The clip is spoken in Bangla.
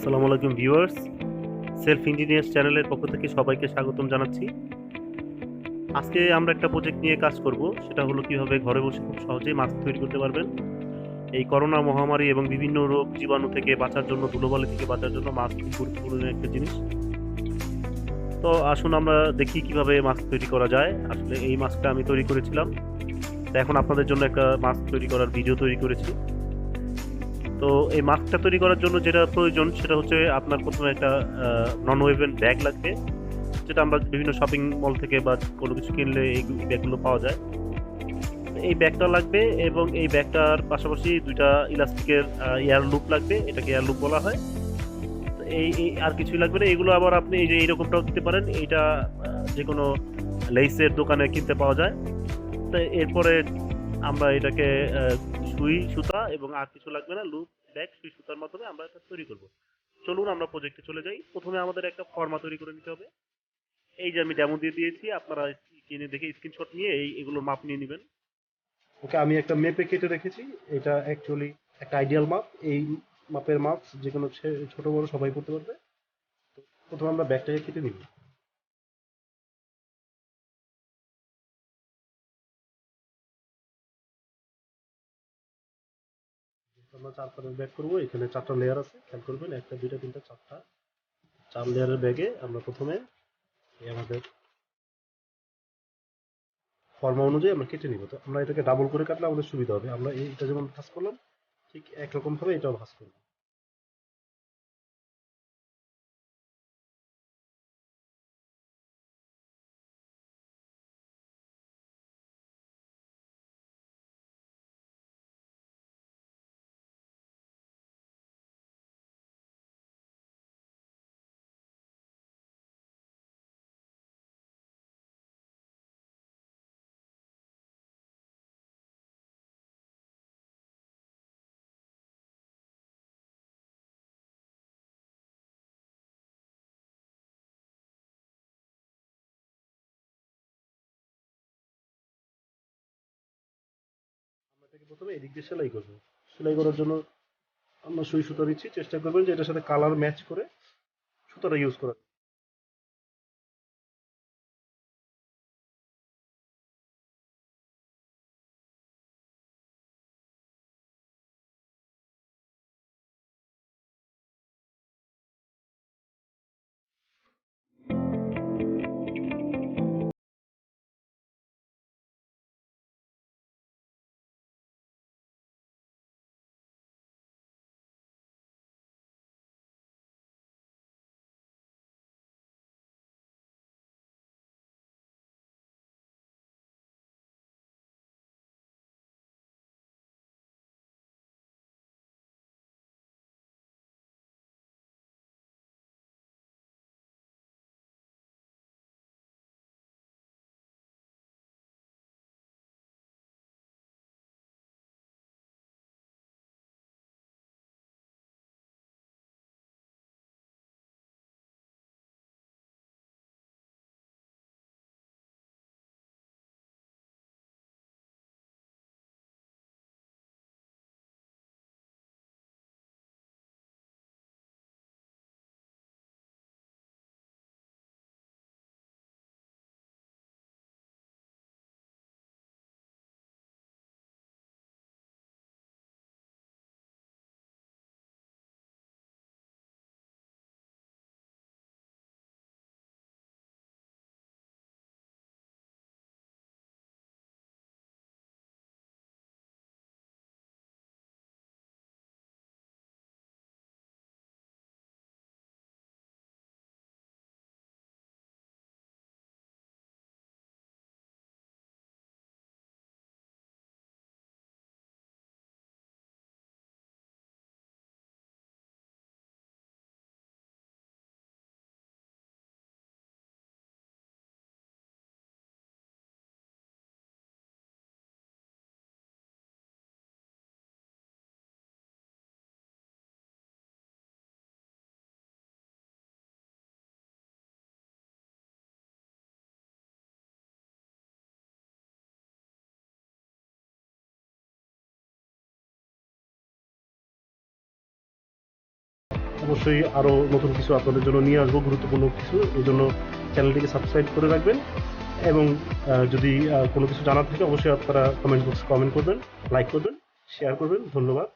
আসসালামু আলাইকুম ভিউয়ার্স, সেলফ ইঞ্জিনিয়ার্স চ্যানেলের পক্ষ থেকে সবাইকে স্বাগতম জানাচ্ছি। আজকে আমরা একটা প্রজেক্ট নিয়ে কাজ করব, সেটা হলো কিভাবে ঘরে বসে খুব সহজেই মাস্ক তৈরি করতে পারবেন। এই করোনা মহামারী এবং বিভিন্ন রোগ জীবাণু থেকে বাঁচার জন্য, ধুলোবালি থেকে বাঁচার জন্য মাস্ক খুব গুরুত্বপূর্ণ একটা জিনিস। তো আসুন আমরা দেখি কিভাবে মাস্ক তৈরি করা যায়। আসলে এই মাস্কটা আমি তৈরি করেছিলাম, তো এখন আপনাদের জন্য একটা মাস্ক তৈরি করার ভিডিও তৈরি করেছি। তো এই মাস্কটা তৈরি করার জন্য যেটা প্রয়োজন সেটা হচ্ছে আপনার প্রথমে একটা নন ওয়েভেন ব্যাগ লাগবে, যেটা আমরা বিভিন্ন শপিং মল থেকে বা কোনো কিছু কিনলে এই ব্যাগগুলো পাওয়া যায়। এই ব্যাগটা লাগবে এবং এই ব্যাগটার পাশাপাশি দুইটা ইলাস্টিকের এয়ার লুপ লাগবে, এটাকে এয়ার লুপ বলা হয়। তো এই আর কিছুই লাগবে না। এগুলো আবার আপনি এই যে এইরকমটাও দিতে পারেন, এইটা যে কোনো লেসের দোকানে কিনতে পাওয়া যায়। তো এরপরে আমরা এটাকে সুই সুতা এবং আর কিছু লাগবে না, লুপ ব্যাগ সুই সুতার মাধ্যমে আমরা এটা তৈরি করব। চলুন আমরা প্রজেক্টে চলে যাই। প্রথমে আমাদের একটা ফর্মা তৈরি করে নিতে হবে। এই যে আমি ডেমো দিয়ে দিয়েছি, আপনারা কিনে দেখে স্ক্রিনশট নিয়ে এগুলো মাপ নিয়ে নেবেন। ওকে, আমি একটা মেপে কেটে রেখেছি। এটা অ্যাকচুয়ালি একটা আইডিয়াল মাপ। এই মাপের মাপ যে কোনো ছোট বড় সবাই করতে পারবে। তো প্রথমে আমরা ব্যাগটাকে কেটে নিব। আমরা চার পাটের ব্যাগ করবো, এখানে চারটা লেয়ার আছে, খেয়াল করবেন, একটা দুইটা তিনটা চারটা, চার লেয়ারের ব্যাগে আমরা প্রথমে আমাদের ফর্মা অনুযায়ী আমরা কেটে নিব। তো আমরা এটাকে ডাবল করে কাটলে আমাদের সুবিধা হবে। আমরা এইটা যেমন ভাঁজ করলাম, ঠিক একরকম ভাবে এটাও ভাঁজ করব। আমরা এটাকে প্রথমে এদিক দিয়ে সেলাই করব। সেলাই করার জন্য আমরা সুই সুতা দিচ্ছি, চেষ্টা করবেন যে এটার সাথে কালার ম্যাচ করে সুতাটা ইউজ করা। অবশ্যই আরও নতুন কিছু আপনাদের জন্য নিয়ে আসবো, গুরুত্বপূর্ণ কিছু। এই জন্য চ্যানেলটিকে সাবস্ক্রাইব করে রাখবেন এবং যদি কোনো কিছু জানার থাকে অবশ্যই আপনারা কমেন্ট বক্সে কমেন্ট করবেন, লাইক করবেন, শেয়ার করবেন। ধন্যবাদ।